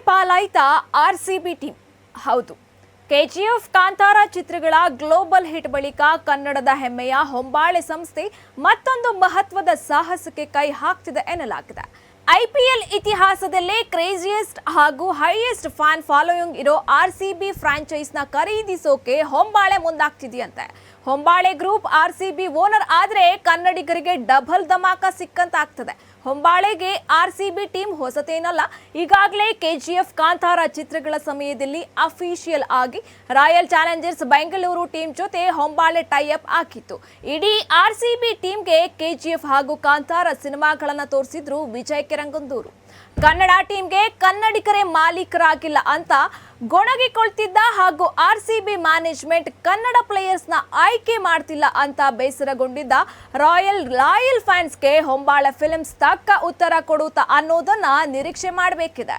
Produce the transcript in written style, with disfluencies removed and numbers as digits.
ಪಾಲಾಯ್ತಾ RCB team. ಹೌದು, KGF Kantara ಚಿತ್ರಗಳ global hit ಬಳಿಕ ಕನ್ನಡದ ಹೆಮ್ಮೆಯ ಹೊಂಬಾಳೆ ಸಂಸ್ಥೆ ಮತ್ತೊಂದು ಮಹತ್ವದ ಸಾಹಸಕ್ಕೆ ಕೈ ಹಾಕ್ತಿದೆ ಎನ್ನಲಾಗಿದೆ. ಐಪಿಎಲ್ ಇತಿಹಾಸದಲ್ಲೇ ಕ್ರೇಜಿಯೆಸ್ಟ್ ಹಾಗೂ ಹೈಯೆಸ್ಟ್ ಫ್ಯಾನ್ ಫಾಲೋಯಿಂಗ್ ಇರೋ ಆರ್ಸಿಬಿ ಫ್ರಾಂಚೈಸ್ನ ಖರೀದಿಸೋಕೆ ಹೊಂಬಾಳೆ ಮುಂದಾಗ್ತಿದೆಯಂತೆ. ಹೊಂಬಾಳೆ ಗ್ರೂಪ್ ಆರ್ಸಿಬಿ ಓನರ್ ಆದ್ರೆ ಕನ್ನಡಿಗರಿಗೆ ಡಬಲ್ ಧಮಾಕ ಸಿಕ್ಕಂತಾಗ್ತದೆ. ಹೊಂಬಾಳೆಗೆ ಆರ್ಸಿಬಿ ಟೀಮ್ ಹೊಸತೇನಲ್ಲ. ಈಗಾಗಲೇ ಕೆಜಿಎಫ್ ಕಾಂತಾರ ಚಿತ್ರಗಳ ಸಮಯದಲ್ಲಿ ಅಫಿಷಿಯಲ್ ಆಗಿ ರಾಯಲ್ ಚಾಲೆಂಜರ್ಸ್ ಬೆಂಗಳೂರು ಟೀಮ್ ಜೊತೆ ಹೊಂಬಾಳೆ ಟೈ ಅಪ್ ಆಗಿತ್ತು. ಇಡೀ ಆರ್ಸಿಬಿ ಟೀಮ್ಗೆ ಕೆಜಿಎಫ್ ಹಾಗೂ ಕಾಂತಾರ ಸಿನಿಮಾಗಳನ್ನ ತೋರಿಸಿದ್ರು ವಿಜಯ್ ಕಿರಂಗಂದೂರು. ಕನ್ನಡ ಟೀಮ್ಗೆ ಕನ್ನಡಿಗರೇ ಮಾಲೀಕರಾಗಿಲ್ಲ ಅಂತ ಗೊಣಗಿಕೊಳ್ತಿದ್ದ ಹಾಗೂ ಆರ್ಸಿಬಿ ಮ್ಯಾನೇಜ್ಮೆಂಟ್ ಕನ್ನಡ ಪ್ಲೇಯರ್ಸ್ನ ಆಯ್ಕೆ ಮಾಡ್ತಿಲ್ಲ ಅಂತ ಬೇಸರಗೊಂಡಿದ್ದ ರಾಯಲ್ ಫ್ಯಾನ್ಸ್ಗೆ ಹೊಂಬಾಳೆ ಫಿಲ್ಮ್ಸ್ ತಕ್ಕ ಉತ್ತರ ಕೊಡುತ್ತಾ ಅನ್ನೋದನ್ನ ನಿರೀಕ್ಷೆ ಮಾಡಬೇಕಿದೆ.